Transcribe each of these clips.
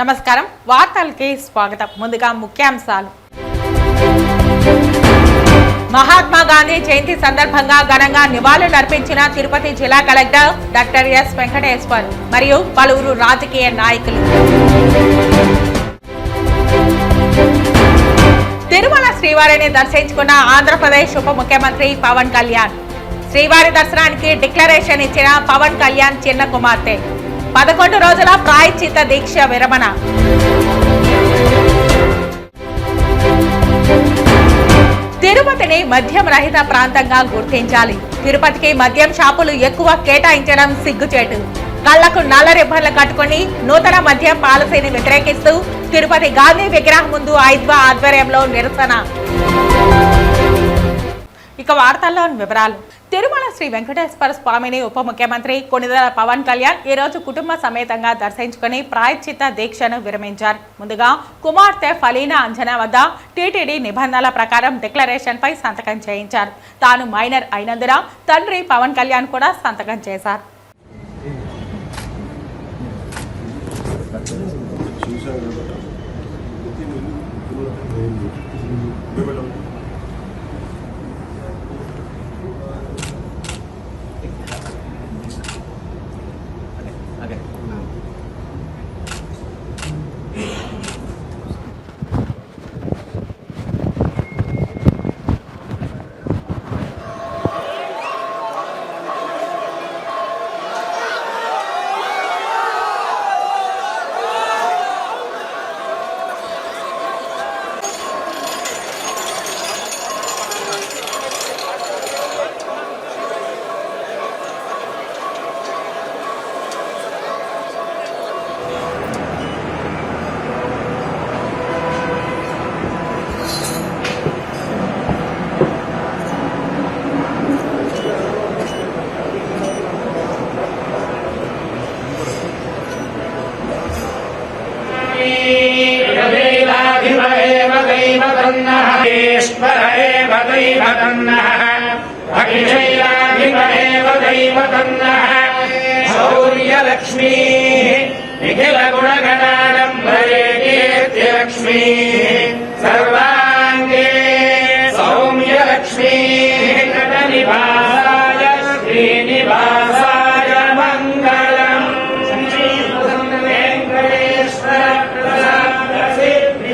నమస్కారం వార్తలకి స్వాగతం ముందుగా ముఖ్యాంశాలు మహాత్మా గాంధీ జయంతి సందర్భంగా ఘనంగా నివాళులు అర్పించిన తిరుపతి జిల్లా కలెక్టర్ డాక్టర్ ఎస్ వెంకటేశ్వర్ మరియు పలువురు రాజకీయ నాయకులు తిరుమల శ్రీవారిని దర్శించుకున్న ఆంధ్రప్రదేశ్ ఉప ముఖ్యమంత్రి పవన్ కళ్యాణ్ శ్రీవారి దర్శనానికి డిక్లరేషన్ ఇచ్చిన పవన్ కళ్యాణ్ చిన్న కుమార్తె 11 రోజుల ప్రాయశ్చిత్త దీక్ష విరమణ తిరుపతిని మద్యం రహిత ప్రాంతంగా గుర్తించాలి తిరుపతికి మద్యం షాపులు ఎక్కువ కేటాయించడం సిగ్గుచేటు కళ్లకు నల్ల రిబ్బన్లు కట్టుకుని నూతన మద్యం పాలసీని వ్యతిరేకిస్తూ తిరుపతి గాంధీ విగ్రహం ముందు ఐద్వా ఆధ్వర్యంలో నిరసన. ఇక వార్తల్లో వివరాలు. తిరుమల శ్రీ వెంకటేశ్వర స్వామిని ఉప ముఖ్యమంత్రి కొణిదెల పవన్ కళ్యాణ్ ఈ రోజు కుటుంబ సమేతంగా దర్శించుకుని ప్రాయశ్చిత్త దీక్షను విరమించారు. ముందుగా కుమార్తె ఫలీనా అంజనా వద్ద టీటీడీ నిబంధనల ప్రకారం డిక్లరేషన్ పై సంతకం చేయించారు. తాను మైనర్ అయినందున తండ్రి పవన్ కళ్యాణ్ కూడా సంతకం చేశారు. शौर्यलक्ष्मी निखिल गुणगणाडम्बरे कीर्तिलक्ष्मी सर्वाङ्गे सौम्यलक्ष्मी नटनिवासाय श्रीनिवासाय मङ्गलम् वेङ्कटेश्वर प्रसादसिद्धि.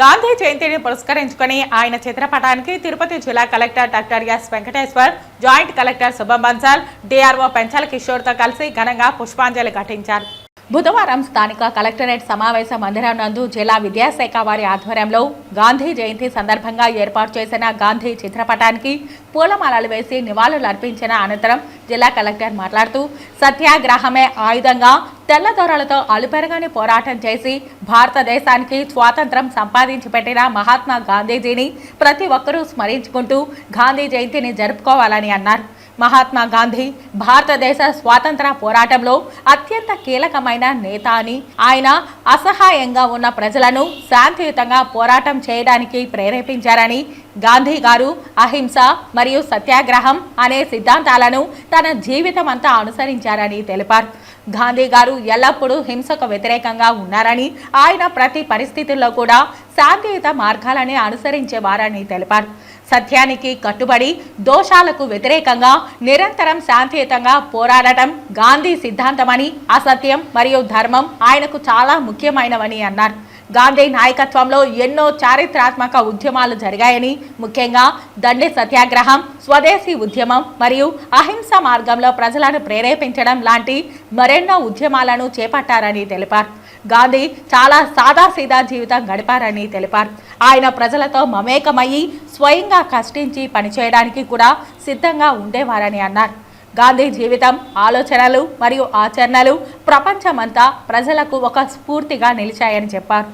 గాంధీ జయంతిని పురస్కరించుకుని ఆయన చిత్రపటానికి తిరుపతి జిల్లా collector doctor yes Venkateshwar, joint collector శుభం బన్సాల్, డిఆర్ఓ పెంచల కిషోర్తో కలిసి ఘనంగా పుష్పాంజలి ఘటించారు. బుధవారం స్థానిక కలెక్టరేట్ సమావేశ మందిరం నందు జిల్లా విద్యాశాఖ వారి ఆధ్వర్యంలో గాంధీ జయంతి సందర్భంగా ఏర్పాటు చేసిన గాంధీ చిత్రపటానికి పూలమాలలు వేసి నివాళులు అర్పించిన అనంతరం జిల్లా కలెక్టర్ మాట్లాడుతూ సత్యాగ్రహమే ఆయుధంగా తెల్లదొరలతో అలుపెరగని పోరాటం చేసి భారతదేశానికి స్వాతంత్రం సంపాదించి పెట్టిన మహాత్మా గాంధీజీని ప్రతి ఒక్కరూ స్మరించుకుంటూ గాంధీ జయంతిని జరుపుకోవాలని అన్నారు. మహాత్మా గాంధీ భారతదేశ స్వాతంత్ర పోరాటంలో అత్యంత కీలకమైన నేత అని, ఆయన అసహాయంగా ఉన్న ప్రజలను శాంతియుతంగా పోరాటం చేయడానికి ప్రేరేపించారని, గాంధీ గారు అహింస మరియు సత్యాగ్రహం అనే సిద్ధాంతాలను తన జీవితం అంతా అనుసరించారని తెలిపారు. గాంధీ గారు ఎల్లప్పుడూ హింసకు వ్యతిరేకంగా ఉన్నారని, ఆయన ప్రతి పరిస్థితుల్లో కూడా శాంతియుత మార్గాలని అనుసరించేవారని తెలిపారు. సత్యానికి కట్టుబడి దోషాలకు వ్యతిరేకంగా నిరంతరం శాంతియుతంగా పోరాడటం గాంధీ సిద్ధాంతమని, అసత్యం మరియు ధర్మం ఆయనకు చాలా ముఖ్యమైనవని అన్నారు. గాంధీ నాయకత్వంలో ఎన్నో చారిత్రాత్మక ఉద్యమాలు జరిగాయని, ముఖ్యంగా దండి సత్యాగ్రహం, స్వదేశీ ఉద్యమం మరియు అహింస మార్గంలో ప్రజలను ప్రేరేపించడం లాంటి మరెన్నో ఉద్యమాలను చేపట్టారని తెలిపారు. గాంధీ చాలా సాదాసీదా జీవితం గడిపారని తెలిపారు. ఆయన ప్రజలతో మమేకమయ్యి స్వయంగా కష్టించి పనిచేయడానికి కూడా సిద్ధంగా ఉండేవారని అన్నారు. గాంధీ జీవితం, ఆలోచనలు మరియు ఆచరణలు ప్రపంచమంతా ప్రజలకు ఒక స్ఫూర్తిగా నిలిచాయని చెప్పారు.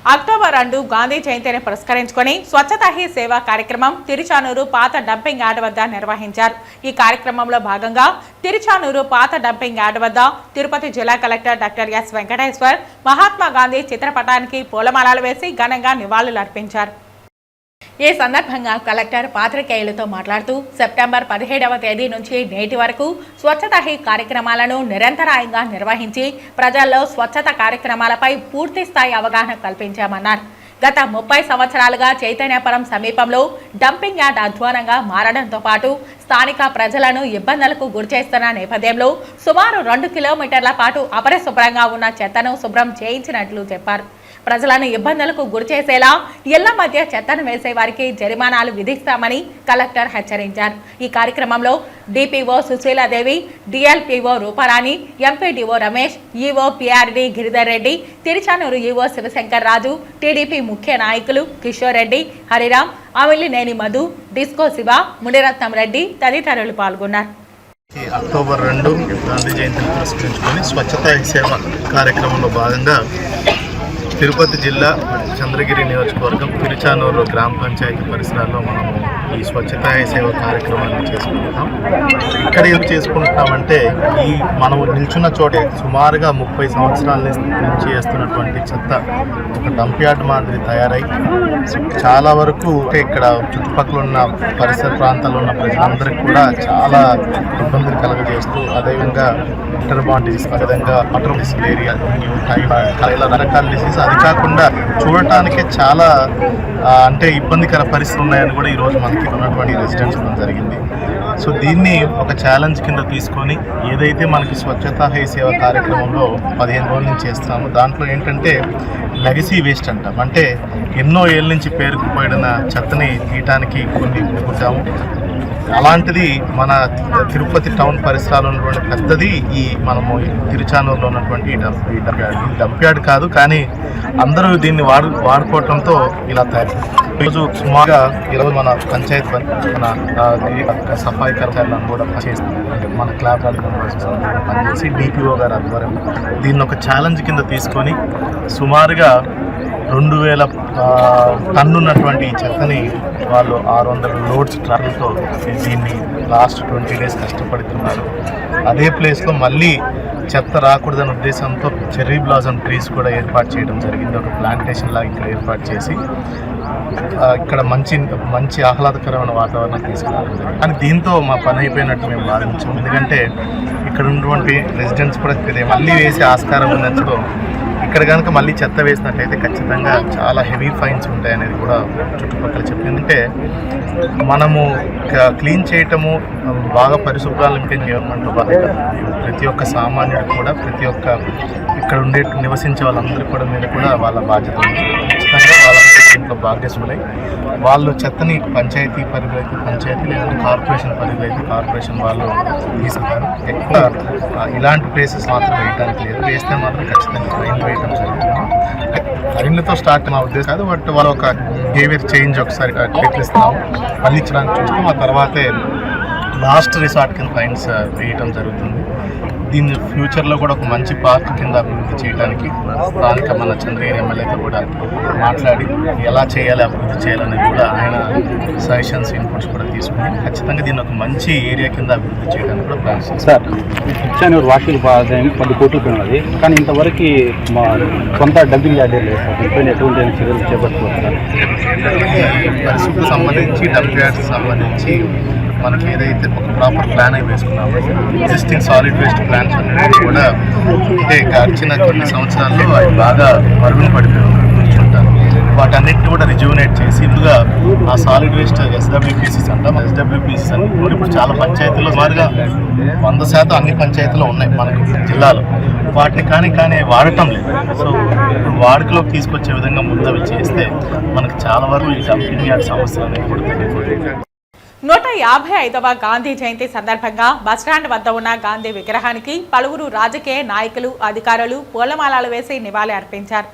అక్టోబర్ 2 గాంధీ జయంతిని పురస్కరించుకొని స్వచ్ఛతా హీ సేవ కార్యక్రమం తిరుచానూరు పాత డంపింగ్ యార్డ్ వద్ద నిర్వహించారు. ఈ కార్యక్రమంలో భాగంగా తిరుచానూరు పాత డంపింగ్ యార్డ్ వద్ద తిరుపతి జిల్లా collector doctor yes Venkateshwar Mahatma Gandhi చిత్రపటానికి పూలమాలలు వేసి ఘనంగా నివాళులర్పించారు. ఈ సందర్భంగా కలెక్టర్ పాత్రికేయులతో మాట్లాడుతూ సెప్టెంబర్ 17వ తేదీ నుంచి నేటి వరకు స్వచ్ఛతా హీ కార్యక్రమాలను నిరంతరాయంగా నిర్వహించి ప్రజల్లో స్వచ్ఛత కార్యక్రమాలపై పూర్తి స్థాయి అవగాహన కల్పించామన్నారు. గత 30 సంవత్సరాలుగా చైతన్యపురం సమీపంలో డంపింగ్ యార్డ్ అధ్వానంగా మారడంతో పాటు స్థానిక ప్రజలను ఇబ్బందులకు గురిచేస్తున్న నేపథ్యంలో సుమారు 2 కిలోమీటర్ల పాటు అపరిశుభ్రంగా ఉన్న చెత్తను శుభ్రం చేయించినట్లు చెప్పారు. ప్రజలను ఇబ్బందులకు గురిచేసేలా ఇళ్ల మధ్య చెత్తను వేసే వారికి జరిమానాలు విధిస్తామని కలెక్టర్ హెచ్చరించారు. ఈ కార్యక్రమంలో DPO Sushiladevi, DLPO Ruparani, MPDO Ramesh, EO PRD Giridhar Reddy, Tiruchanur EO Sivashankar Raju, TDP ముఖ్య నాయకులు కిషోర్ రెడ్డి, హరిరాం, అమిలినేని మధు, డిస్కో శివ, మునిరత్నం రెడ్డి తదితరులు పాల్గొన్నారు. అక్టోబర్ 2 గాంధీ జయంతిని పురస్కరించుకొని స్వచ్ఛతా హీ సేవ కార్యక్రమంలో భాగంగా తిరుపతి జిల్లా చంద్రగిరి నియోజకవర్గం తిరుచానూరు గ్రామ పంచాయతీ పరిసరాల్లో మనము ఈ స్వచ్ఛతా హీ సేవ కార్యక్రమాన్ని చేసుకుంటున్నాం. ఇక్కడ ఏం చేసుకుంటున్నామంటే ఈ మనము నిల్చున్న చోటే సుమారుగా 30 సంవత్సరాల నుంచి వేస్తున్నటువంటి చెత్త ఒక డంప్ యార్డ్ మాదిరి తయారై చాలా వరకు ఇక్కడ చుట్టుపక్కల ఉన్న పరిసర ప్రాంతాల్లో ఉన్న ప్రజలందరికీ కూడా చాలా ఇబ్బందులు కలుగజేస్తూ అదేవిధంగా ఇంటర్బాన్ డిసీజ్, అదేవిధంగా వాటర్ ఏరియా, ఇలా రకరకాల డిసీజ్, అది కాకుండా చూడటానికే చాలా అంటే ఇబ్బందికర పరిస్థితులు ఉన్నాయని కూడా ఈరోజు మనకి ఉన్నటువంటి రెసిడెంట్స్ జరిగింది. సో దీన్ని ఒక ఛాలెంజ్ కింద తీసుకొని ఏదైతే మనకి స్వచ్ఛతా హీ సేవ కార్యక్రమంలో 15 రోజుల నుంచి చేస్తున్నామో దాంట్లో ఏంటంటే లెగసీ వేస్ట్ అంటాం. అంటే ఎన్నో ఏళ్ళ నుంచి పేరుకుపోయిన చెత్తని తీయటానికి కొన్ని అనుకుంటాము. అలాంటిది మన తిరుపతి టౌన్ పరిసరాల్లో ఉన్నటువంటి పెద్దది ఈ మనము తిరుచానూరులో ఉన్నటువంటి ఈ డంప్ యార్డ్ కాదు, కానీ అందరూ దీన్ని వాడుకోవటంతో ఇలా తయారు. ఈరోజు సుమారుగా ఈరోజు మన పంచాయత్ మన సఫాయి కర్మచారులను కూడా చేస్తుంది, మన క్లాబ్ పనిచేసి డిపిఓ గారు ఆధ్వర్యం దీన్ని ఒక ఛాలెంజ్ కింద తీసుకొని సుమారుగా 2000 టన్ను ఉన్నటువంటి ఈ చెత్తని వాళ్ళు 600 లోడ్స్ ట్రాక్టర్లతో దీన్ని లాస్ట్ 20 డేస్ కష్టపడుతున్నారు. అదే ప్లేస్లో మళ్ళీ చెత్త రాకూడదనే ఉద్దేశంతో చెర్రీ బ్లాసమ్ ట్రీస్ కూడా ఏర్పాటు చేయడం జరిగింది. ఒక ప్లాంటేషన్ లాగా ఇక్కడ ఏర్పాటు చేసి ఇక్కడ మంచి ఆహ్లాదకరమైన వాతావరణం తీసుకురావడం జరిగింది. కానీ దీంతో మా పని అయిపోయినట్టు మేము భావించాం. ఎందుకంటే ఇక్కడ ఉన్నటువంటి రెసిడెంట్స్ కూడా మళ్ళీ వేసే ఆస్కారం ఉన్నప్పుడు ఇక్కడ కనుక మళ్ళీ చెత్త వేసినట్లయితే ఖచ్చితంగా చాలా హెవీ ఫైన్స్ ఉంటాయనేది కూడా చుట్టుపక్కల చెప్పిందంటే మనము క్లీన్ చేయటము, బాగా పరిశుభ్రాలు మెయింటైన్ చేయమంటూ బాధ్యత ప్రతి ఒక్క సామాన్యుడు కూడా, ప్రతి ఒక్క ఇక్కడ నివసించే వాళ్ళందరూ కూడా మీద కూడా వాళ్ళ బాధ్యత ఉంది. ఖచ్చితంగా వాళ్ళందరూ దీంట్లో భాగ్యస్ములై వాళ్ళు చెత్తని పంచాయతీ పరిధిలో అయితే పంచాయతీ, లేదంటే కార్పొరేషన్ పరిధిలో అయితే కార్పొరేషన్ వాళ్ళు తీసుకుంటారు. ఎక్కువ ఇలాంటి ప్లేసెస్ మాత్రం వేయడానికి లేదు, వేస్తే మాత్రం ఖచ్చితంగా ఫైన్ వేయడం జరుగుతుంది. ఫైన్లతో స్టార్ట్ మా ఉద్దేశం కాదు, బట్ వాళ్ళు ఒక బిహేవియర్ చేంజ్ ఒకసారి ఇస్తున్నాము, మళ్ళీ ఇచ్చడానికి చూస్తాం. ఆ తర్వాతే లాస్ట్ రిసార్ట్ కింద ఫైన్స్ వేయటం జరుగుతుంది. దీన్ని ఫ్యూచర్లో కూడా ఒక మంచి పార్క్ కింద అభివృద్ధి చేయడానికి స్థానిక మన చంద్రగిరి ఎమ్మెల్యేతో కూడా మాట్లాడి ఎలా చేయాలి, అభివృద్ధి చేయాలనేది కూడా ఆయన సజెషన్స్, ఇన్పుట్స్ కూడా తీసుకుని ఖచ్చితంగా దీన్ని ఒక మంచి ఏరియా కింద అభివృద్ధి చేయడానికి కూడా ప్లాన్ చేస్తాం. సార్, తిరుచానూరు వార్షిక ఆదాయం 10 కోట్లు ఉన్నది, కానీ ఇంతవరకు మా సొంత డబ్బింగ్ యార్డే లేదు సార్. దీనిపైన ఎటువంటి చర్యలు చేపట్టుకుంటున్నారు? పరిస్థితులకు సంబంధించి డంప్ యార్డ్స్కి సంబంధించి మనకి ఏదైతే ఒక ప్రాపర్ ప్లాన్ అయి వేసుకున్నామో ఎగ్జిస్టింగ్ సాలిడ్ వేస్ట్ ప్లాన్స్ అనేవి కూడా అంటే గడిచిన కొన్ని సంవత్సరాల్లో అవి బాగా మరుగున పడిపోయి కూర్చుంటారు. వాటన్నిటిని కూడా రిజ్యూనేట్ చేసి ఇప్పుడుగా ఆ సాలిడ్ వేస్ట్ ఎస్డబ్ల్యూపీసీస్ అంటాం. ఎస్డబ్ల్యూపీసీస్ అని ఇప్పుడు చాలా పంచాయతీల్లో సుమారుగా 100% అన్ని పంచాయతీలో ఉన్నాయి మనకి జిల్లాలో. వాటిని కానీ వాడటం లేదు. సో ఇప్పుడు వాడుకలోకి తీసుకొచ్చే విధంగా ముందవి చేస్తే మనకు చాలా వరకు ఈ డంపింగ్ యార్డ్ సమస్యలు అనేవి కూడా తగ్గిపోతాయి. 155వ గాంధీ జయంతి సందర్భంగా బస్టాండ్ వద్ద ఉన్న గాంధీ విగ్రహానికి పలువురు రాజకీయ నాయకులు, అధికారులు పూలమాలలు వేసి నివాళి అర్పించారు.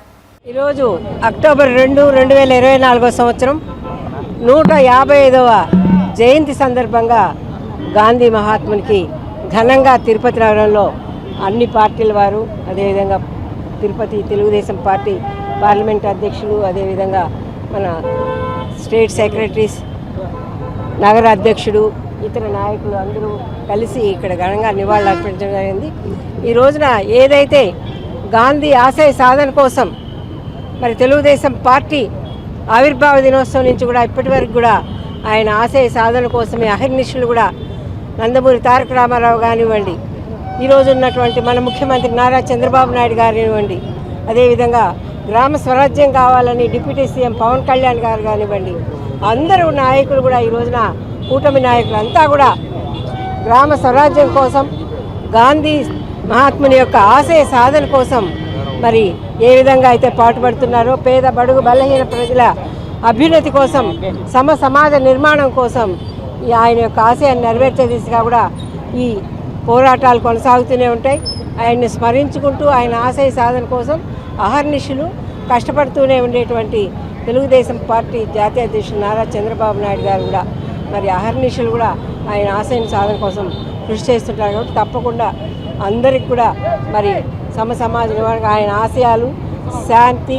ఈరోజు అక్టోబర్ 2, 2024 సంవత్సరం 155వ జయంతి సందర్భంగా గాంధీ మహాత్మునికి ఘనంగా తిరుపతి నగరంలో అన్ని పార్టీల వారు, అదేవిధంగా తిరుపతి తెలుగుదేశం పార్టీ పార్లమెంట్ అధ్యక్షులు, అదేవిధంగా మన స్టేట్ సెక్రటరీస్, నగర అధ్యక్షుడు, ఇతర నాయకులు అందరూ కలిసి ఇక్కడ ఘనంగా నివాళులు అర్పించడం జరిగింది. ఈ రోజున ఏదైతే గాంధీ ఆశయ సాధన కోసం మరి తెలుగుదేశం పార్టీ ఆవిర్భావ దినోత్సవం నుంచి కూడా ఇప్పటి వరకు కూడా ఆయన ఆశయ సాధన కోసమే అహర్నిశలు కూడా నందమూరి తారక రామారావు కానివ్వండి, ఈరోజు ఉన్నటువంటి మన ముఖ్యమంత్రి నారా చంద్రబాబు నాయుడు కానివ్వండి, అదేవిధంగా గ్రామ స్వరాజ్యం కావాలని డిప్యూటీ సీఎం పవన్ కళ్యాణ్ గారు కానివ్వండి, అందరూ నాయకులు కూడా ఈ రోజున కూటమి నాయకులు అంతా కూడా గ్రామ స్వరాజ్యం కోసం, గాంధీ మహాత్ముని యొక్క ఆశయ సాధన కోసం మరి ఏ విధంగా అయితే పాటుపడుతున్నారో, పేద బడుగు బలహీన ప్రజల అభ్యున్నతి కోసం, సమాజ నిర్మాణం కోసం ఆయన యొక్క ఆశయాన్ని నెరవేర్చే దిశగా కూడా ఈ పోరాటాలు కొనసాగుతూనే ఉంటాయి. ఆయన్ని స్మరించుకుంటూ ఆయన ఆశయ సాధన కోసం అహర్నిశలు కష్టపడుతూనే ఉండేటువంటి తెలుగుదేశం పార్టీ జాతీయ అధ్యక్షుడు నారా చంద్రబాబు నాయుడు గారు కూడా మరి అహర్నిశలు కూడా ఆయన ఆశయ సాధన కోసం కృషి చేస్తుంటారు. కాబట్టి తప్పకుండా అందరికి కూడా మరి సమాజ నిర్మాణం, ఆయన ఆశయాలు శాంతి,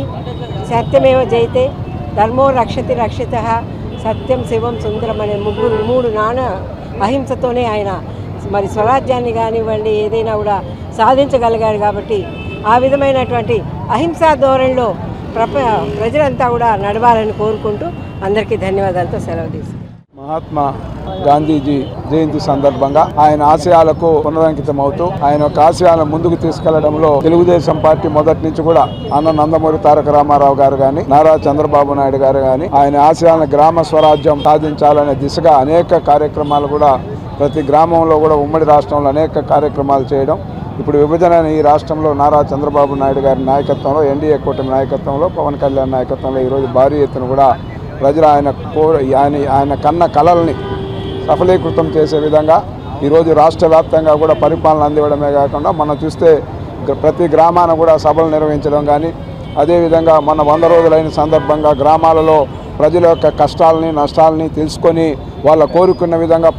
సత్యమేవ జయతే, ధర్మో రక్షతి రక్షిత, సత్యం శివం సుందరం అనే మూడు నాన్న అహింసతోనే ఆయన మరి స్వరాజ్యాన్ని కానివ్వండి ఏదైనా కూడా సాధించగలిగాడు. కాబట్టి ఆ విధమైనటువంటి అహింసా ధోరణిలో ప్రజలంతా కూడా నడవాలని కోరుకుంటూ అందరికీ ధన్యవాదాలతో సెలవు తీసుకుంటాను. మహాత్మా గాంధీజీ జయంతి సందర్భంగా ఆయన ఆశయాలకు పునరంకితం అవుతూ ఆయన యొక్క ఆశయాలను ముందుకు తీసుకెళ్లడంలో తెలుగుదేశం పార్టీ మొదటి నుంచి కూడా అన్న నందమూరి తారక రామారావు గారు గాని, నారా చంద్రబాబు నాయుడు గారు గాని ఆయన ఆశయాలను గ్రామ స్వరాజ్యం సాధించాలనే దిశగా అనేక కార్యక్రమాలు కూడా ప్రతి గ్రామంలో కూడా ఉమ్మడి రాష్ట్రంలో అనేక కార్యక్రమాలు చేయడం, ఇప్పుడు విభజన ఈ రాష్ట్రంలో నారా చంద్రబాబు నాయుడు గారి నాయకత్వంలో, ఎన్డీఏ కూటమి నాయకత్వంలో, పవన్ కళ్యాణ్ నాయకత్వంలో ఈరోజు భారీ ఎత్తున కూడా ప్రజలు ఆయన కన్న కలల్ని సఫలీకృతం చేసే విధంగా ఈరోజు రాష్ట్ర వ్యాప్తంగా కూడా పరిపాలన అందివ్వడమే కాకుండా మనం చూస్తే ప్రతి గ్రామాన కూడా సభలు నిర్వహించడం కానీ, అదేవిధంగా మన 100 రోజులైన సందర్భంగా గ్రామాలలో ప్రజల యొక్క కష్టాలని నష్టాలని తెలుసుకొని వాళ్ళ కోరుకున్న విధంగా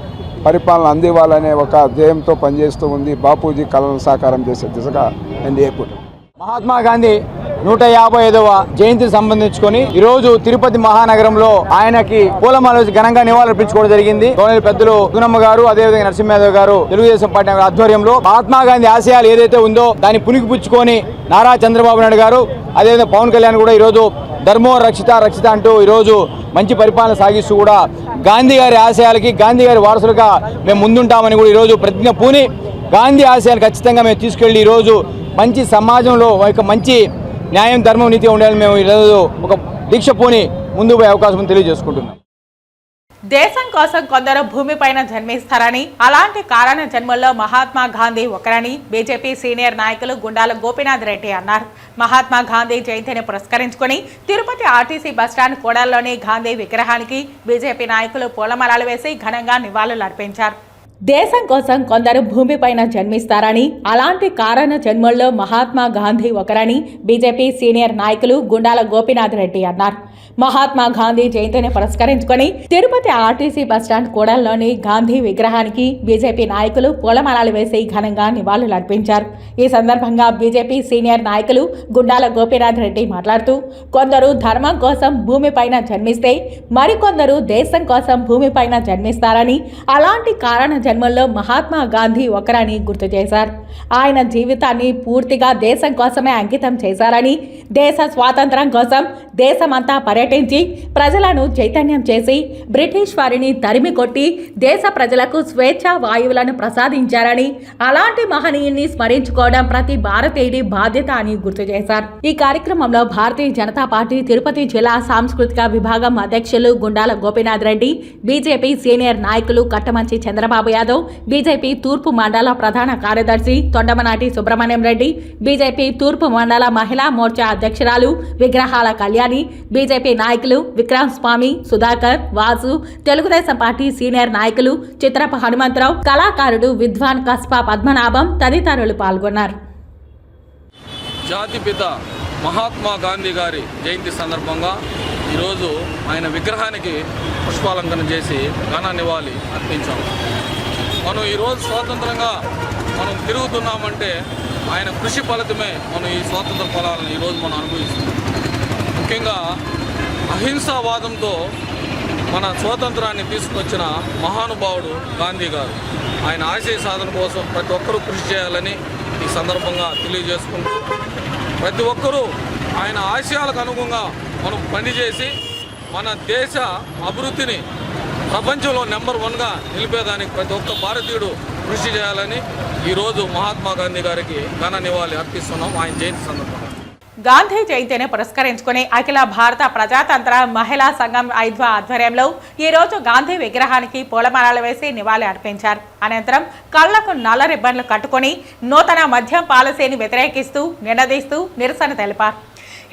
పరిపాలన అందివ్వాలనే ఒక ధ్యేయంతో పనిచేస్తూ ఉంది. బాపూజీ కళలను సాకారం చేసే దిశగా ఎన్డీఏ కూటమి. మహాత్మా గాంధీ 155వ జయంతికి సంబంధించుకొని ఈ రోజు తిరుపతి మహానగరంలో ఆయనకి పూలమాల వేసి ఘనంగా నివాళులర్పించుకోవడం జరిగింది. గవర్నర్ పెద్దలు గుణమ్మ గారు, అదేవిధంగా నరసింహయాదవ్ గారు తెలుగుదేశం పార్టీ ఆధ్వర్యంలో మహాత్మా గాంధీ ఆశయాలు ఏదైతే ఉందో దాన్ని పుణికిపుచ్చుకొని నారా చంద్రబాబు నాయుడు గారు, అదేవిధంగా పవన్ కళ్యాణ్ కూడా ఈరోజు ధర్మో రక్షిత రక్షిత అంటూ ఈరోజు మంచి పరిపాలన సాగిస్తూ కూడా గాంధీ గారి ఆశయాలకి, గాంధీ గారి వారసులుగా మేము ముందుంటామని కూడా ఈరోజు ప్రతిజ్ఞ పూని గాంధీ ఆశయాలు ఖచ్చితంగా మేము తీసుకెళ్లి ఈరోజు మంచి సమాజంలో ఒక మంచి న్యాయం, ధర్మం, నీతి ఉండాలని మేము ఈరోజు ఒక దీక్ష పూని ముందుకు పోయే అవకాశం తెలియజేసుకుంటున్నాం. దేశం కోసం కొందరు భూమిపైన జన్మిస్తారని, అలాంటి కారణ జన్మల్లో మహాత్మా గాంధీ ఒకరని బీజేపీ సీనియర్ నాయకులు గుండాల గోపీనాథ్ రెడ్డి అన్నారు. మహాత్మా గాంధీ జయంతిని పురస్కరించుకుని తిరుపతి ఆర్టీసీ బస్టాండ్ కూడల్లోని గాంధీ విగ్రహానికి బీజేపీ నాయకులు పూలమాలలు వేసి ఘనంగా నివాళులు అర్పించారు. దేశం కోసం కొందరు భూమిపైన జన్మిస్తారని, అలాంటి కారణ జన్మల్లో మహాత్మా గాంధీ ఒకరని బీజేపీ సీనియర్ నాయకులు గుండాల గోపీనాథ్ రెడ్డి అన్నారు. మహాత్మా గాంధీ జయంతిని పురస్కరించుకొని తిరుపతి ఆర్టీసీ బస్టాండ్ కూడల్లోని గాంధీ విగ్రహానికి బీజేపీ నాయకులు పూలమాలలు వేసి ఘనంగా నివాళులు అర్పించారు. ఈ సందర్భంగా బీజేపీ సీనియర్ నాయకులు గుండాల గోపీనాథ్ రెడ్డి మాట్లాడుతూ, కొందరు ధర్మం కోసం భూమిపైన జన్మిస్తే మరికొందరు దేశం కోసం భూమిపైన జన్మిస్తారని, అలాంటి కారణ జన్మల్లో మహాత్మా గాంధీ ఒకరని గుర్తు చేశారు. ఆయన జీవితాన్ని పూర్తిగా దేశం కోసమే అంకితం చేశారని, దేశ స్వాతంత్రం కోసం దేశమంతా పర్యటించి ప్రజలను చైతన్యం చేసి బ్రిటిష్ వారిని తరిమి కొట్టి దేశ ప్రజలకు స్వేచ్ఛ వాయువులను ప్రసాదించారని, అలాంటి మహనీయుని స్మరించుకోవడం ప్రతి భారతీయుడి బాధ్యత అని గుర్తు చేశారు. ఈ కార్యక్రమంలో భారతీయ జనతా పార్టీ తిరుపతి జిల్లా సాంస్కృతిక విభాగం అధ్యక్షులు గుండాల గోపీనాథ్ రెడ్డి, బీజేపీ సీనియర్ నాయకులు కట్టమంచి చంద్రబాబు యాదవ్, బీజేపీ తూర్పు మండల ప్రధాన కార్యదర్శి తొండమనాటి సుబ్రహ్మణ్యం రెడ్డి, బీజేపీ తూర్పు మండల మహిళా మోర్చా అధ్యక్షురాలు విగ్రహాల కళ్యాణి, బీజేపీ నాయకులు విక్రమ్ స్వామి, సుధాకర్, వాసు, తెలుగుదేశం పార్టీ సీనియర్ నాయకులు చిత్రప హనుమంతరావు, కళాకారుడు విద్వాన్ కస్పా పద్మనాభం తదితరులు పాల్గొన్నారు. జాతిపిత మహాత్మా గాంధీ గారి జయంతి సందర్భంగా ఈరోజు ఆయన విగ్రహానికి పుష్పాలంకరణ చేసి ఘన నివాళి అర్పించాం. మనం ఈరోజు స్వాతంత్రంగా మనం తిరుగుతున్నామంటే ఆయన కృషి ఫలితమే మనం ఈ స్వాతంత్ర ఫలాలను ఈరోజు మనం అనుభవిస్తున్నాం. ముఖ్యంగా అహింసావాదంతో మన స్వాతంత్రాన్ని తీసుకొచ్చిన మహానుభావుడు గాంధీ గారు. ఆయన ఆశయ సాధన కోసం ప్రతి ఒక్కరూ కృషి చేయాలని ఈ సందర్భంగా తెలియజేసుకుంటూ, ప్రతి ఒక్కరూ ఆయన ఆశయాలకు అనుగుణంగా మనం పనిచేసి మన దేశ అభివృద్ధిని ప్రపంచంలో నెంబర్ 1గా నిలిపేదానికి ప్రతి ఒక్క భారతీయుడు కృషి చేయాలని ఈరోజు మహాత్మా గాంధీ గారికి ఘన నివాళి అర్పిస్తున్నాం ఆయన జయంతి సందర్భంగా. గాంధీ జయంతిని పురస్కరించుకుని అఖిల భారత ప్రజాతంత్ర మహిళా సంఘం ఐద్వా ఆధ్వర్యంలో ఈ రోజు గాంధీ విగ్రహానికి పూలమాలలు వేసి నివాళి అర్పించారు. అనంతరం కళ్లకు నల్ల రిబ్బన్లు కట్టుకుని నూతన మద్యం పాలసీని వ్యతిరేకిస్తూ నినదీస్తూ నిరసన తెలిపారు.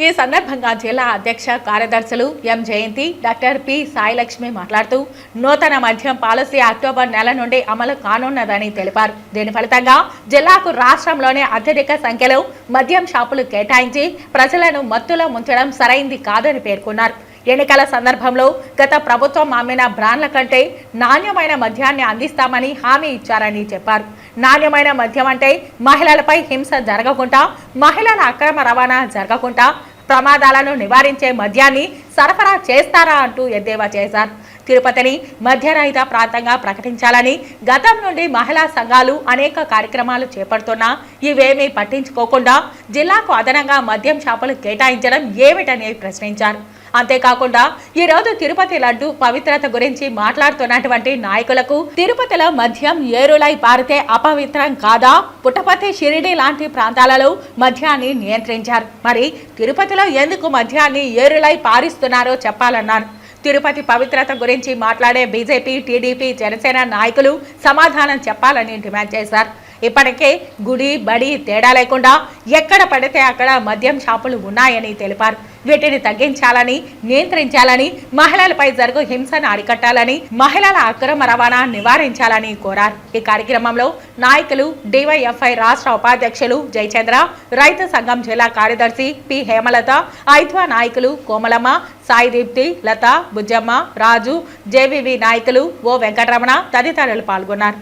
ఈ సందర్భంగా జిల్లా అధ్యక్ష కార్యదర్శులు ఎం జయంతి, డాక్టర్ పి సాయిలక్ష్మి మాట్లాడుతూ నూతన మద్యం పాలసీ అక్టోబర్ నెల నుండి అమలు కానున్నదని తెలిపారు. దీని ఫలితంగా జిల్లాకు రాష్ట్రంలోనే అత్యధిక సంఖ్యలో మద్యం షాపులు కేటాయించి ప్రజలను మత్తులో ముంచడం సరైంది కాదని పేర్కొన్నారు. ఎన్నికల సందర్భంలో గత ప్రభుత్వం అమ్మిన బ్రాండ్ల కంటే నాణ్యమైన మద్యాన్ని అందిస్తామని హామీ ఇచ్చారని చెప్పారు. నాణ్యమైన మద్యం అంటే మహిళలపై హింస జరగకుండా, మహిళల అక్రమ రవాణా జరగకుండా ప్రమాదాలను నివారించే మద్యాన్ని సరఫరా చేస్తారా అంటూ ఎద్దేవా చేశారు. తిరుపతిని మద్యరహిత ప్రాంతంగా ప్రకటించాలని గతం నుండి మహిళా సంఘాలు అనేక కార్యక్రమాలు చేపడుతున్నా ఇవేమీ పట్టించుకోకుండా జిల్లాకు అదనంగా మద్యం షాపులు కేటాయించడం ఏమిటని ప్రశ్నించారు. అంతేకాకుండా ఈరోజు తిరుపతి లడ్డు పవిత్రత గురించి మాట్లాడుతున్నటువంటి నాయకులకు తిరుపతిలో మద్యం ఏరులై పారితే అపవిత్రం కాదా? పుట్టపర్తి, షిరిడి లాంటి ప్రాంతాలలో మద్యాన్ని నియంత్రించారు. మరి తిరుపతిలో ఎందుకు మద్యాన్ని ఏరులై పారిస్తున్నారో చెప్పాలన్నారు. తిరుపతి పవిత్రత గురించి మాట్లాడే బీజేపీ, టీడీపీ, జనసేన నాయకులు సమాధానం చెప్పాలని డిమాండ్ చేశారు. ఇప్పటికే గుడి బడి తేడా లేకుండా ఎక్కడ పడితే అక్కడ మద్యం షాపులు ఉన్నాయని తెలిపారు. వీటిని తగ్గించాలని, నియంత్రించాలని, మహిళలపై జరుగు హింసను అరికట్టాలని, మహిళల అక్రమ రవాణా నివారించాలని కోరారు. ఈ కార్యక్రమంలో నాయకులు డివైఎఫ్ఐ రాష్ట్ర ఉపాధ్యక్షులు జయచంద్ర, రైతు సంఘం జిల్లా కార్యదర్శి పి హేమలత, ఐద్వా నాయకులు కోమలమ్మ, సాయిదీప్తి, లత, బుజ్జమ్మ, రాజు, జేవీవి నాయకులు ఓ వెంకటరమణ తదితరులు పాల్గొన్నారు.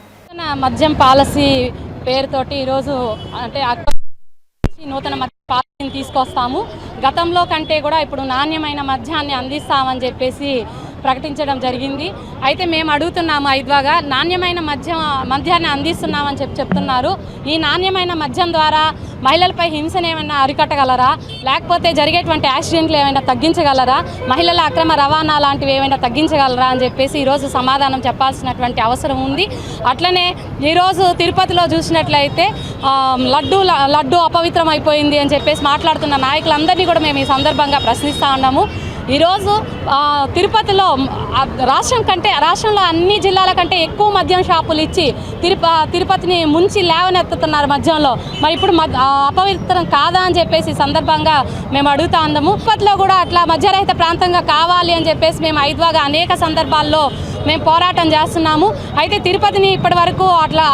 మద్యం పాలసీ పేరుతోటి ఈరోజు అంటే నూతన మద్యం పాలసీని తీసుకొస్తాము. గతంలో కంటే కూడా ఇప్పుడు నాణ్యమైన మద్యాన్ని అందిస్తామని చెప్పేసి ప్రకటించడం జరిగింది. అయితే మేము అడుగుతున్నాము ఐద్వాగా నాణ్యమైన మద్యాన్ని అందిస్తున్నామని చెప్తున్నారు. ఈ నాణ్యమైన మద్యం ద్వారా మహిళలపై హింసను ఏమైనా అరికట్టగలరా, లేకపోతే జరిగేటువంటి యాక్సిడెంట్లు ఏమైనా తగ్గించగలరా, మహిళల అక్రమ రవాణా లాంటివి ఏమైనా తగ్గించగలరా అని చెప్పేసి ఈరోజు సమాధానం చెప్పాల్సినటువంటి అవసరం ఉంది. అట్లనే ఈరోజు తిరుపతిలో చూసినట్లయితే లడ్డు అపవిత్రం అయిపోయింది అని చెప్పేసి మాట్లాడుతున్న నాయకులందరినీ కూడా మేము ఈ సందర్భంగా ప్రశ్నిస్తూ ఉన్నాము. ఈరోజు తిరుపతిలో రాష్ట్రంలో అన్ని జిల్లాల కంటే ఎక్కువ మద్యం షాపులు ఇచ్చి తిరుపతిని ముంచి లేవనెత్తుతున్నారు మద్యంలో. మరి ఇప్పుడు అపవిత్రం కాదా అని చెప్పేసి సందర్భంగా మేము అడుగుతా ఉన్నాము. తిరుపతిలో కూడా అట్లా మద్యరహిత ప్రాంతంగా కావాలి అని చెప్పేసి మేము ఐద్వాగా అనేక సందర్భాల్లో మేము పోరాటం చేస్తున్నాము. అయితే తిరుపతిని ఇప్పటి వరకు అట్లా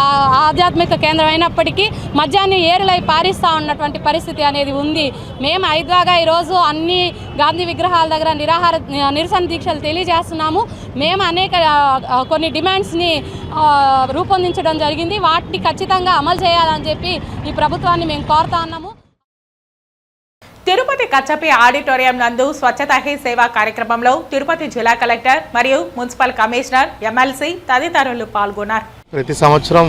ఆధ్యాత్మిక కేంద్రం అయినప్పటికీ మద్యాన్ని ఏరులై పారిస్తూ ఉన్నటువంటి పరిస్థితి అనేది ఉంది. మేము ఐద్వాగా ఈరోజు అన్ని గాంధీ విగ్రహాల దగ్గర నిరసన దీక్షలు తెలియజేస్తున్నాము. మేము అనేక కొన్ని డిమాండ్స్ని రూపొందించడం జరిగింది. వాటిని ఖచ్చితంగా అమలు చేయాలని చెప్పి ఈ ప్రభుత్వాన్ని మేము కోరుతా ఉన్నాము. తిరుపతి కచ్చపి ఆడిటోరియం నందు స్వచ్ఛతా హీ సేవా కార్యక్రమంలో తిరుపతి జిల్లా కలెక్టర్ మరియు మున్సిపల్ కమిషనర్, ఎమ్మెల్సీ తదితరులు పాల్గొన్నారు. ప్రతి సంవత్సరం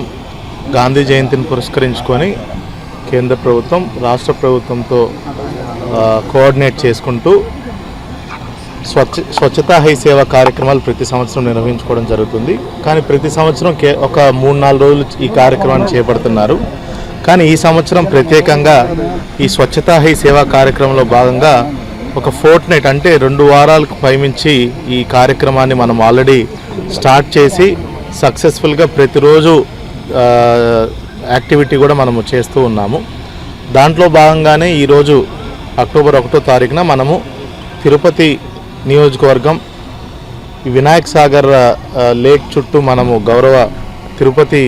గాంధీ జయంతిని పురస్కరించుకొని కేంద్ర ప్రభుత్వం రాష్ట్ర ప్రభుత్వంతో కోఆర్డినేట్ చేసుకుంటూ స్వచ్ఛతా హీ సేవా కార్యక్రమాలు ప్రతి సంవత్సరం నిర్వహించుకోవడం జరుగుతుంది. కానీ ప్రతి సంవత్సరం ఒక 3-4 రోజులు ఈ కార్యక్రమాన్ని చేపడుతున్నారు. కానీ ఈ సంవత్సరం ప్రత్యేకంగా ఈ స్వచ్ఛతా హీ సేవా కార్యక్రమంలో భాగంగా ఒక ఫోర్ట్నైట్ అంటే 2 వారాలకు పైమించి ఈ కార్యక్రమాన్ని మనం ఆల్రెడీ స్టార్ట్ చేసి సక్సెస్ఫుల్గా ప్రతిరోజు యాక్టివిటీ కూడా మనము చేస్తూ ఉన్నాము. దాంట్లో భాగంగానే ఈరోజు అక్టోబర్ 1వ తారీఖున మనము తిరుపతి నియోజకవర్గం వినాయక్ సాగర్ లేక్ చుట్టూ మనము గౌరవ తిరుపతి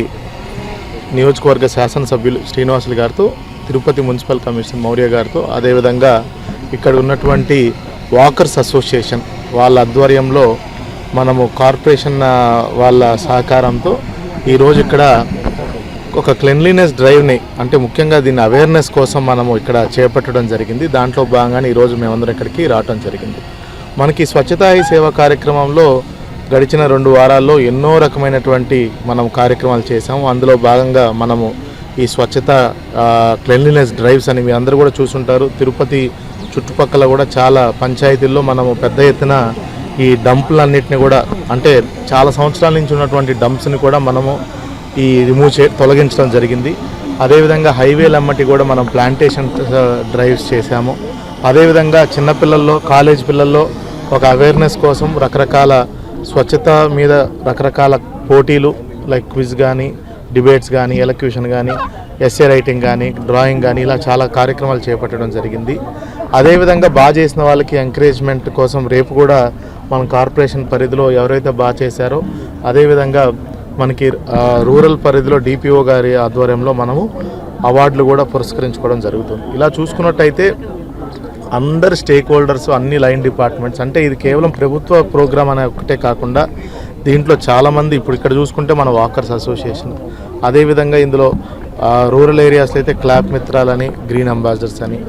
నియోజకవర్గ శాసనసభ్యులు శ్రీనివాసులు గారితో, తిరుపతి మున్సిపల్ కమిషనర్ మౌర్య గారితో, అదేవిధంగా ఇక్కడ ఉన్నటువంటి వాకర్స్ అసోసియేషన్ వాళ్ళ ఆధ్వర్యంలో మనము కార్పొరేషన్ వాళ్ళ సహకారంతో ఈరోజు ఇక్కడ ఒక క్లెన్లీనెస్ డ్రైవ్ని అంటే ముఖ్యంగా దీన్ని అవేర్నెస్ కోసం మనము ఇక్కడ చేపట్టడం జరిగింది. దాంట్లో భాగంగానే ఈరోజు మేమందరం ఇక్కడికి రావడం జరిగింది. మనకి స్వచ్ఛతా హీ సేవ కార్యక్రమంలో గడిచిన 2 వారాల్లో ఎన్నో రకమైనటువంటి మనం కార్యక్రమాలు చేసాము. అందులో భాగంగా మనము ఈ స్వచ్ఛత క్లెన్లీనెస్ డ్రైవ్స్ అని మీ అందరూ కూడా చూసుంటారు. తిరుపతి చుట్టుపక్కల కూడా చాలా పంచాయతీల్లో మనము పెద్ద ఎత్తున ఈ డంపులన్నిటిని కూడా అంటే చాలా సంవత్సరాల నుంచి ఉన్నటువంటి డంప్స్ని కూడా మనము ఈ తొలగించడం జరిగింది. అదేవిధంగా హైవేలమ్మటి కూడా మనం ప్లాంటేషన్ డ్రైవ్స్ చేశాము. అదేవిధంగా చిన్నపిల్లల్లో కాలేజ్ పిల్లల్లో ఒక అవేర్నెస్ కోసం రకరకాల స్వచ్ఛత మీద రకరకాల పోటీలు లైక్ క్విజ్ కానీ, డిబేట్స్ కానీ, ఎలక్యూషన్ కానీ, ఎస్ఏ రైటింగ్ కానీ, డ్రాయింగ్ కానీ ఇలా చాలా కార్యక్రమాలు చేపట్టడం జరిగింది. అదేవిధంగా బాగా చేసిన వాళ్ళకి ఎంకరేజ్మెంట్ కోసం రేపు కూడా మన కార్పొరేషన్ పరిధిలో ఎవరైతే బాగా చేశారో అదేవిధంగా మనకి రూరల్ పరిధిలో డిపిఓ గారి ఆధ్వర్యంలో మనము అవార్డులు కూడా పురస్కరించుకోవడం జరుగుతుంది. ఇలా చూసుకున్నట్టయితే అందరు స్టేక్ హోల్డర్స్, అన్ని లైన్ డిపార్ట్మెంట్స్, అంటే ఇది కేవలం ప్రభుత్వ ప్రోగ్రామ్ అనే ఒకటే కాకుండా దీంట్లో చాలామంది ఇప్పుడు ఇక్కడ చూసుకుంటే మన వాకర్స్ అసోసియేషన్, అదేవిధంగా ఇందులో రూరల్ ఏరియాస్లో అయితే క్లాప్ మిత్రాలని, గ్రీన్ అంబాసిడర్స్ అని,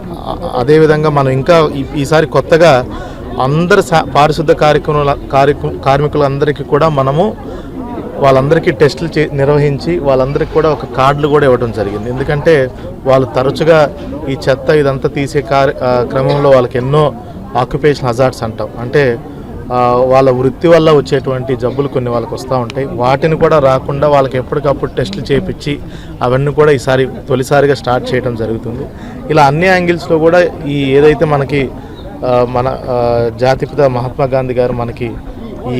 అదేవిధంగా మనం ఇంకా ఈసారి కొత్తగా అందరు పారిశుద్ధ కార్మికులందరికీ కూడా మనము వాళ్ళందరికీ టెస్టులు నిర్వహించి వాళ్ళందరికీ కూడా ఒక కార్డులు కూడా ఇవ్వడం జరిగింది. ఎందుకంటే వాళ్ళు తరచుగా ఈ చెత్త ఇదంతా తీసే క్రమంలో వాళ్ళకి ఎన్నో ఆక్యుపేషన్ హజార్డ్స్ అంటాం, అంటే వాళ్ళ వృత్తి వల్ల వచ్చేటువంటి జబ్బులు కొన్ని వాళ్ళకి వస్తూ ఉంటాయి. వాటిని కూడా రాకుండా వాళ్ళకి ఎప్పటికప్పుడు టెస్టులు చేయించి అవన్నీ కూడా ఈసారి తొలిసారిగా స్టార్ట్ చేయడం జరుగుతుంది. ఇలా అన్ని యాంగిల్స్లో కూడా ఈ ఏదైతే మనకి మన జాతిపిత మహాత్మా గాంధీ గారు మనకి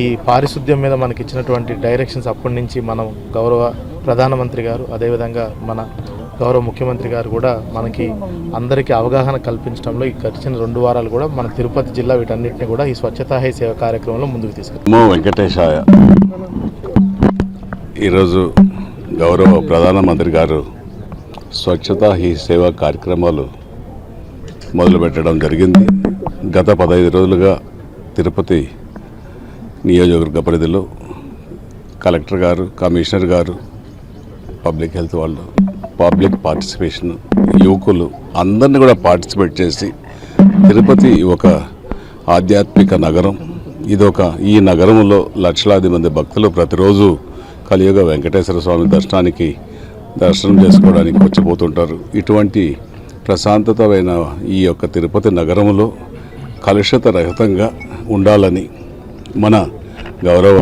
ఈ పారిశుద్ధ్యం మీద మనకి ఇచ్చినటువంటి డైరెక్షన్స్ అప్పటి నుంచి మనం గౌరవ ప్రధానమంత్రి గారు అదేవిధంగా మన గౌరవ ముఖ్యమంత్రి గారు కూడా మనకి అందరికీ అవగాహన కల్పించడంలో ఈ గడిచిన 2 వారాలు కూడా మన తిరుపతి జిల్లా వీటన్నిటిని కూడా ఈ స్వచ్ఛతా హీ సేవ కార్యక్రమంలో ముందుకు తీసుకెళ్తాం. వెంకటేశాయ. ఈరోజు గౌరవ ప్రధానమంత్రి గారు స్వచ్ఛతా హీ సేవ కార్యక్రమాలు మొదలుపెట్టడం జరిగింది. గత 15 రోజులుగా తిరుపతి నియోజకవర్గ పరిధిలో కలెక్టర్ గారు, కమిషనర్ గారు, పబ్లిక్ హెల్త్ వాళ్ళు, పబ్లిక్ పార్టిసిపేషన్, యువకులు అందరినీ కూడా పార్టిసిపేట్ చేసి తిరుపతి ఒక ఆధ్యాత్మిక నగరం. ఈ నగరంలో లక్షలాది మంది భక్తులు ప్రతిరోజు కలియుగ వెంకటేశ్వర స్వామి దర్శనం చేసుకోవడానికి వచ్చిపోతుంటారు. ఇటువంటి ప్రశాంతమైన ఈ యొక్క తిరుపతి నగరంలో కలుషిత రహితంగా ఉండాలని మన గౌరవ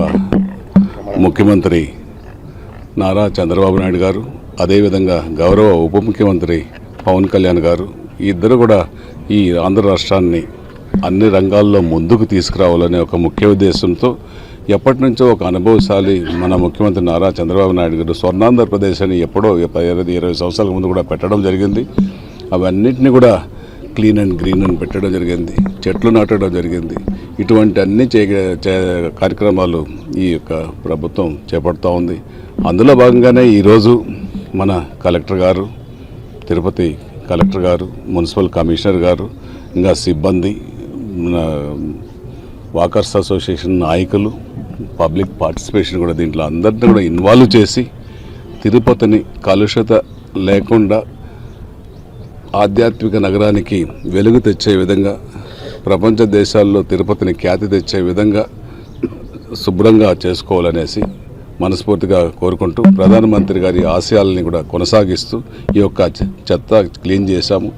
ముఖ్యమంత్రి నారా చంద్రబాబు నాయుడు గారు, అదేవిధంగా గౌరవ ఉప ముఖ్యమంత్రి పవన్ కళ్యాణ్ గారు ఇద్దరు కూడా ఈ ఆంధ్ర రాష్ట్రాన్ని అన్ని రంగాల్లో ముందుకు తీసుకురావాలనే ఒక ముఖ్య ఉద్దేశంతో ఎప్పటి నుంచో ఒక అనుభవశాలి మన ముఖ్యమంత్రి నారా చంద్రబాబు నాయుడు గారు స్వర్ణాంధ్రప్రదేశ్ అని ఎప్పుడో 20 సంవత్సరాల ముందు కూడా పెట్టడం జరిగింది. అవన్నిటిని కూడా క్లీన్ అండ్ గ్రీన్ అని పెట్టడం జరిగింది, చెట్లు నాటడం జరిగింది. ఇటువంటి అన్ని కార్యక్రమాలు ఈ యొక్క ప్రభుత్వం చేపడుతూ ఉంది. అందులో భాగంగానే ఈరోజు మన కలెక్టర్ గారు, తిరుపతి కలెక్టర్ గారు, మున్సిపల్ కమిషనర్ గారు, ఇంకా సిబ్బంది, వాకర్స్ అసోసియేషన్ నాయకులు, పబ్లిక్ పార్టిసిపేషన్ కూడా దీంట్లో అందరినీ కూడా ఇన్వాల్వ్ చేసి తిరుపతిని కలుషిత లేకుండా ఆధ్యాత్మిక నగరానికి వెలుగు తెచ్చే విధంగా, ప్రపంచ దేశాల్లో తిరుపతిని ఖ్యాతి తెచ్చే విధంగా శుభ్రంగా చేసుకోవాలనేసి మనస్ఫూర్తిగా కోరుకుంటూ ప్రధానమంత్రి గారి ఆశయాలని కూడా కొనసాగిస్తూ ఈ యొక్క చెత్త క్లీన్ చేశాము.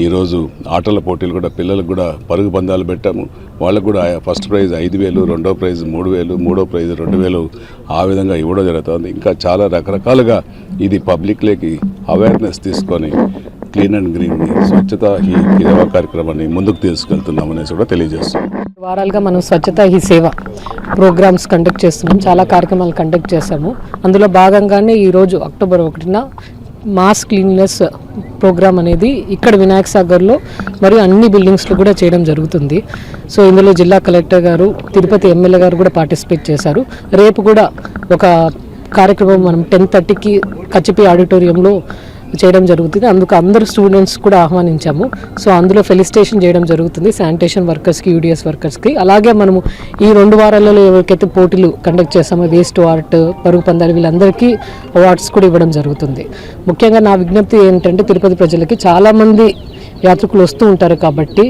ఈరోజు ఆటల పోటీలు కూడా పిల్లలకు కూడా పరుగు పందాలు పెట్టాము. వాళ్ళకు కూడా ఫస్ట్ ప్రైజ్ 5,000, రెండో ప్రైజ్ 3,000, మూడో ప్రైజ్ 2,000 ఆ విధంగా ఇవ్వడం జరుగుతుంది. ఇంకా చాలా రకరకాలుగా ఇది పబ్లిక్లోకి అవేర్నెస్ తీసుకొని clean and green Swachhata he సేవ కార్యక్రమాన్ని ముందుకు తీసుకెళ్తున్నామనేసి కూడా తెలియజేస్తున్నాం. వారాలుగా మనం స్వచ్ఛతా హీ సేవ ప్రోగ్రామ్స్ కండక్ట్ చేస్తున్నాం, చాలా కార్యక్రమాలు కండక్ట్ చేశాము. అందులో భాగంగానే ఈరోజు అక్టోబర్ 1న మాస్ క్లీన్లెస్ ప్రోగ్రామ్ అనేది ఇక్కడ వినాయక సాగర్లో మరియు అన్ని బిల్డింగ్స్లో కూడా చేయడం జరుగుతుంది. సో ఇందులో జిల్లా కలెక్టర్ గారు, తిరుపతి ఎమ్మెల్యే గారు కూడా పార్టిసిపేట్ చేశారు. రేపు కూడా ఒక కార్యక్రమం మనం 10:30కి కచ్చిపి ఆడిటోరియంలో చేయడం జరుగుతుంది. అందుకు అందరు స్టూడెంట్స్ కూడా ఆహ్వానించాము. సో అందులో ఫెలిసిటేషన్ చేయడం జరుగుతుంది శానిటేషన్ వర్కర్స్కి, యూడిఎస్ వర్కర్స్కి. అలాగే మనము ఈ 2 వారాలలో ఎవరికైతే పోటీలు కండక్ట్ చేస్తామో వేస్ట్ ఆర్ట్, పరుగు పందాలు, వీళ్ళందరికీ అవార్డ్స్ కూడా ఇవ్వడం జరుగుతుంది. ముఖ్యంగా నా విజ్ఞప్తి ఏంటంటే తిరుపతి ప్రజలకి చాలామంది యాత్రికులు వస్తూ ఉంటారు కాబట్టి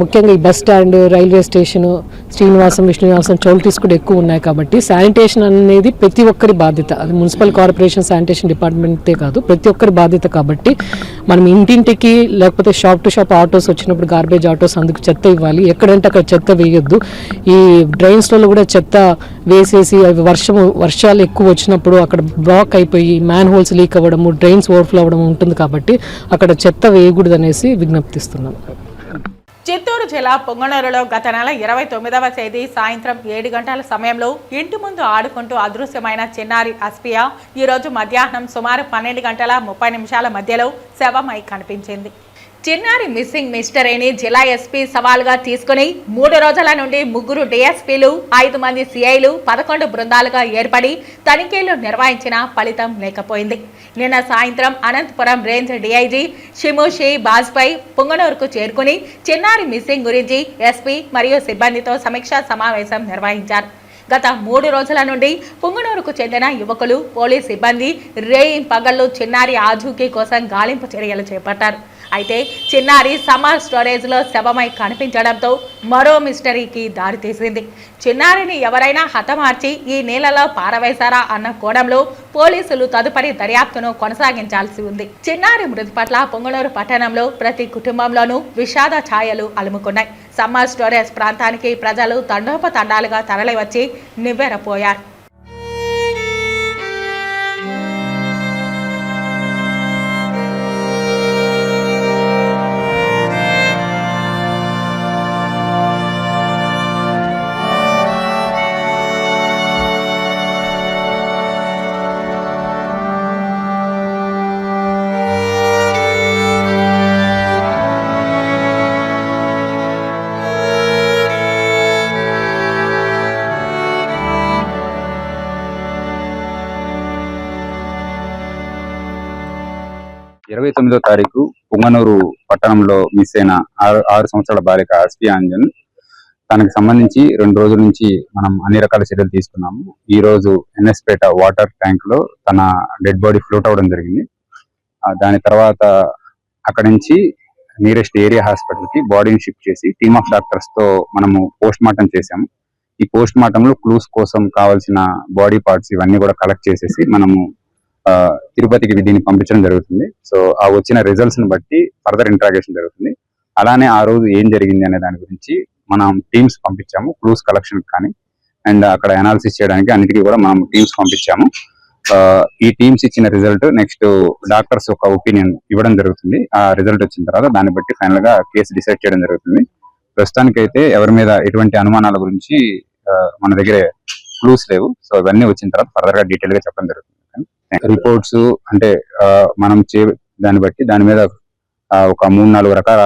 ముఖ్యంగా ఈ bus stand, railway station, Srinivasam, Vishnunivasam, choultries కూడా ఎక్కువ ఉన్నాయి కాబట్టి శానిటేషన్ అనేది ప్రతి ఒక్కరి బాధ్యత. అది మున్సిపల్ కార్పొరేషన్ శానిటేషన్ డిపార్ట్మెంటే కాదు, ప్రతి ఒక్కరి బాధ్యత. కాబట్టి మనం ఇంటింటికి లేకపోతే షాప్ టు షాప్ ఆటోస్ వచ్చినప్పుడు గార్బేజ్ ఆటోస్ అందుకు చెత్త ఇవ్వాలి. ఎక్కడంటే అక్కడ చెత్త వేయొద్దు. ఈ డ్రైన్స్లలో కూడా చెత్త వేసేసి అవి వర్షాలు ఎక్కువ వచ్చినప్పుడు అక్కడ బ్లాక్ అయిపోయి మ్యాన్ హోల్స్ లీక్ అవ్వడము, డ్రైన్స్ ఓవర్ఫ్లో అవ్వడం ఉంటుంది కాబట్టి అక్కడ చెత్త వేయకూడదు అనేసి విజ్ఞప్తిస్తున్నాం. చిత్తూరు జిల్లా పొంగనూరులో గత నెల 29వ తేదీ సాయంత్రం 7 గంటల సమయంలో ఇంటి ముందు ఆడుకుంటూ అదృశ్యమైన చిన్నారి అస్పియా ఈరోజు మధ్యాహ్నం సుమారు 12 గంటల 30 నిమిషాల మధ్యలో శవమై కనిపించింది. చిన్నారి మిస్సింగ్ మిస్టరీని జిల్లా ఎస్పీ సవాల్గా తీసుకుని 3 రోజుల నుండి 3 డిఎస్పీలు, 5 మంది సిఐలు 11 బృందాలుగా ఏర్పడి తనిఖీలు నిర్వహించిన ఫలితం లేకపోయింది. నిన్న సాయంత్రం అనంతపురం రేంజ్ డిఐజీ షిమోషి బాజ్పేయి పొంగనూరుకు చేరుకుని చిన్నారి మిస్సింగ్ గురించి ఎస్పీ మరియు సిబ్బందితో సమీక్షా సమావేశం నిర్వహించారు. గత 3 రోజుల నుండి పొంగనూరుకు చెందిన యువకులు, పోలీస్ సిబ్బంది రేయింపగళ్లు చిన్నారి ఆచూకీ కోసం గాలింపు చర్యలు చేపట్టారు. అయితే చిన్నారి సమ్మర్ స్టోరేజ్లో శవమై కనిపించడంతో మరో మిస్టరీకి దారితీసింది. చిన్నారిని ఎవరైనా హతమార్చి ఈ నీళ్లలో పారవేశారా అన్న కోణంలో పోలీసులు తదుపరి దర్యాప్తును కొనసాగించాల్సి ఉంది. చిన్నారి మృతి పట్ల పొంగనూరు పట్టణంలో ప్రతి కుటుంబంలోనూ విషాద ఛాయలు అలుముకున్నాయి. సమ్మర్ స్టోరేజ్ ప్రాంతానికి ప్రజలు తండోపతండాలుగా తరలివచ్చి నివ్వెరపోయారు. తారీఖు పొంగనూరు పట్టణంలో మిస్ అయిన 6 సంవత్సరాల బాలిక అస్పియా అంజన్, తనకి సంబంధించి 2 రోజుల నుంచి మనం అన్ని రకాల చర్యలు తీసుకున్నాము. ఈ రోజు ఎన్ఎస్పేట వాటర్ ట్యాంక్ లో తన డెడ్ బాడీ ఫ్లోట్ అవ్వడం జరిగింది. దాని తర్వాత అక్కడి నుంచి నియరెస్ట్ ఏరియా హాస్పిటల్ కి బాడీని షిఫ్ట్ చేసి టీమ్ ఆఫ్ డాక్టర్స్ తో మనము పోస్ట్ మార్టం చేసాము. ఈ పోస్ట్ మార్టం లో క్లూస్ కోసం కావాల్సిన బాడీ పార్ట్స్ ఇవన్నీ కూడా కలెక్ట్ చేసేసి మనము తిరుపతికి దీన్ని పంపించడం జరుగుతుంది. సో ఆ వచ్చిన రిజల్ట్స్ ని బట్టి ఫర్దర్ ఇంట్రాగేషన్ జరుగుతుంది. అలానే ఆ రోజు ఏం జరిగింది అనే దాని గురించి మనం టీమ్స్ పంపించాము, క్లూస్ కలెక్షన్ కానీ అండ్ అక్కడ అనాలిసిస్ చేయడానికి అన్నిటికీ కూడా మనం టీమ్స్ పంపించాము. ఈ టీమ్స్ ఇచ్చిన రిజల్ట్ నెక్స్ట్ డాక్టర్స్ ఒక ఒపీనియన్ ఇవ్వడం జరుగుతుంది. ఆ రిజల్ట్ వచ్చిన తర్వాత దాన్ని బట్టి ఫైనల్ గా కేసు డిసైడ్ చేయడం జరుగుతుంది. ప్రస్తుతానికైతే ఎవరి మీద ఎటువంటి అనుమానాల గురించి మన దగ్గర క్లూస్ లేవు. సో ఇవన్నీ వచ్చిన తర్వాత ఫర్దర్ గా డీటెయిల్ గా చెప్పడం జరుగుతుంది. రిపోర్ట్స్ అంటే మనం దాన్ని బట్టి దాని మీద ఒక 3-4 రకాల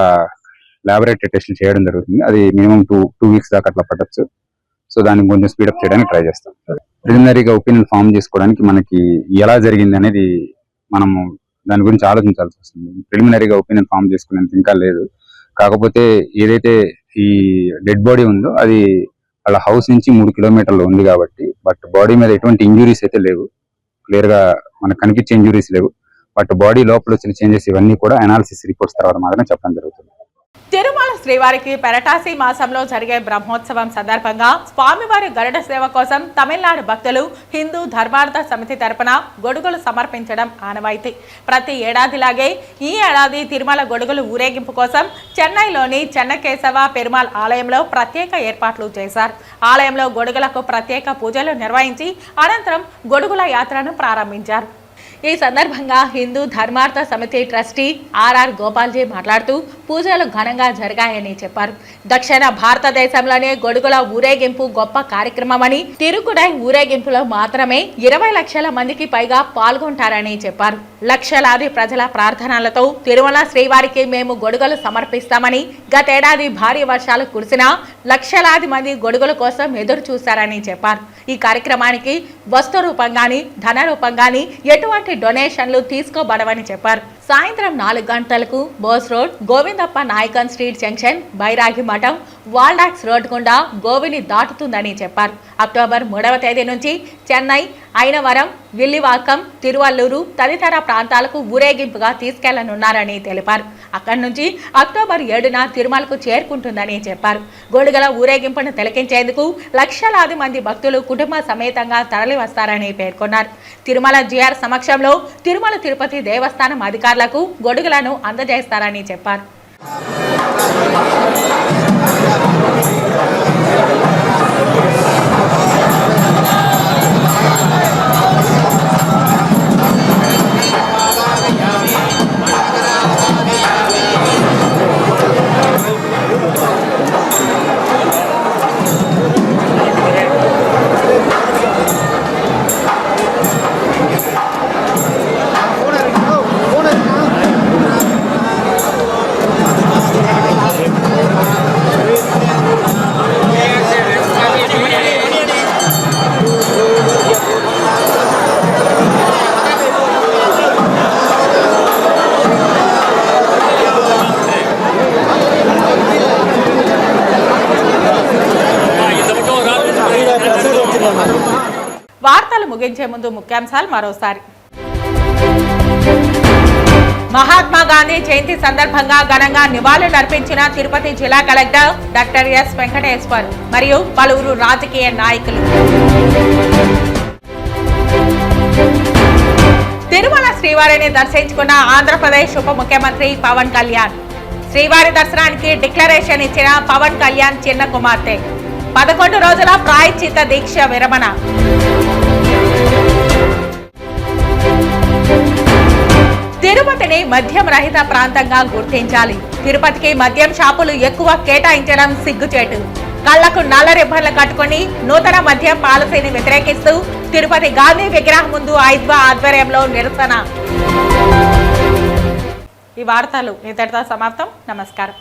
ల్యాబొరేటరీ టెస్టులు చేయడం జరుగుతుంది. అది మినిమం 2 వీక్స్ దాకా అట్లా పట్టచ్చు. సో దాన్ని కొంచెం స్పీడప్ చేయడానికి ట్రై చేస్తాం. ప్రిలిమినరీగా ఒపీనియన్ ఫామ్ చేసుకోవడానికి మనకి ఎలా జరిగింది అనేది మనము దాని గురించి ఆలోచించాల్సి వస్తుంది. ప్రిలిమినరీగా ఒపీనియన్ ఫామ్ చేసుకునేంత ఇంకా లేదు. కాకపోతే ఏదైతే ఈ డెడ్ బాడీ ఉందో అది వాళ్ళ హౌస్ నుంచి 3 కిలోమీటర్లు ఉంది కాబట్టి, బట్ బాడీ మీద ఎటువంటి ఇంజురీస్ అయితే లేవు, క్లియర్ గా మనకు కనిపించే ఇంజురీస్ లేవు. బట్ బాడీ లోపల వచ్చిన చేంజెస్ ఇవన్నీ కూడా అనాలిసిస్ రిపోర్ట్స్ తర్వాత మాత్రమే చెప్పడం జరుగుతుంది. తిరుమల శ్రీవారికి పెరటాసి మాసంలో జరిగే బ్రహ్మోత్సవం సందర్భంగా స్వామివారి గరుడ సేవ కోసం తమిళనాడు భక్తులు హిందూ ధర్మార్థ సమితి తరపున గొడుగులు సమర్పించడం ఆనవాయితీ. ప్రతి ఏడాదిలాగే ఈ ఏడాది తిరుమల గొడుగులు ఊరేగింపు కోసం చెన్నైలోని చెన్నకేశవ పెరుమాళ్ ఆలయంలో ప్రత్యేక ఏర్పాట్లు చేశారు. ఆలయంలో గొడుగులకు ప్రత్యేక పూజలు నిర్వహించి అనంతరం గొడుగుల యాత్రను ప్రారంభించారు. ఈ సందర్భంగా హిందూ ధర్మార్థ సమితి ట్రస్టీ ఆర్ఆర్ గోపాల్జీ మాట్లాడుతూ పూజలు ఘనంగా జరిగాయని చెప్పారు. దక్షిణ భారతదేశంలోనే గొడుగుల ఊరేగింపు గొప్ప కార్యక్రమమని, తిరుకుడై ఊరేగింపులో మాత్రమే 20 లక్షల మందికి పైగా పాల్గొంటారని చెప్పారు. లక్షలాది ప్రజల ప్రార్థనలతో తిరుమల శ్రీవారికి మేము గొడుగులు సమర్పిస్తామని, గతేడాది భారీ వర్షాలు కురిసినా లక్షలాది మంది గొడుగుల కోసం ఎదురు చూశారని చెప్పారు. ఈ కార్యక్రమానికి వస్తు రూపంగాని ధన రూపంగాని ఎటువంటి డొనేషన్లు తీసుకోబడవని చెప్పారు. సాయంత్రం 4 గంటలకు Bose road, Govindappa Nayakan street junction, Bairagi Matham, వాల్డాక్స్ road గుండా గోవిని దాటుతుందని చెప్పారు. అక్టోబర్ 3వ తేదీ నుంచి చెన్నై, అయినవరం, విల్లివాకం, తిరువల్లూరు తదితర ప్రాంతాలకు ఊరేగింపుగా తీసుకెళ్లనున్నారని తెలిపారు. అక్కడి నుంచి అక్టోబర్ 7న తిరుమలకు చేరుకుంటుందని చెప్పారు. గొడుగల ఊరేగింపును తిలకించేందుకు లక్షలాది మంది భక్తులు కుటుంబ సమేతంగా తరలి వస్తారని పేర్కొన్నారు. తిరుమల జిఆర్ సమక్షంలో తిరుమల తిరుపతి దేవస్థానం అధికారులకు గొడుగులను అందజేస్తారని చెప్పారు. వార్తలు ముగించే ముందు ముఖ్యాంశాలు మరోసారి. మహాత్మా గాంధీ జయంతి సందర్భంగా ఘనంగా నివాళులర్పించిన తిరుపతి జిల్లా కలెక్టర్ డాక్టర్ ఎస్ వెంకటేశ్వర్ మరియు పలువురు రాజకీయ నాయకులు. తిరుమల శ్రీవారిని దర్శించుకున్న ఆంధ్రప్రదేశ్ ఉప ముఖ్యమంత్రి పవన్ కళ్యాణ్. శ్రీవారి దర్శనానికి డిక్లరేషన్ ఇచ్చిన పవన్ కళ్యాణ్ చిన్న కుమార్తె. 11 రోజుల ప్రాయశ్చిత్త దీక్ష విరమణ. తిరుపతిని మద్యం రహిత ప్రాంతంగా గుర్తించాలి. తిరుపతికి మద్యం షాపులు ఎక్కువ కేటాయించడం సిగ్గుచేటు. కళ్లకు నల్ల రిబ్బన్లు కట్టుకుని నూతన మద్యం పాలసీని వ్యతిరేకిస్తూ తిరుపతి గాంధీ విగ్రహం ముందు ఐద్వా ఆధ్వర్యంలో నిరసన. ఈ వార్తలు ఇంతటితో సమాప్తం. నమస్కారం.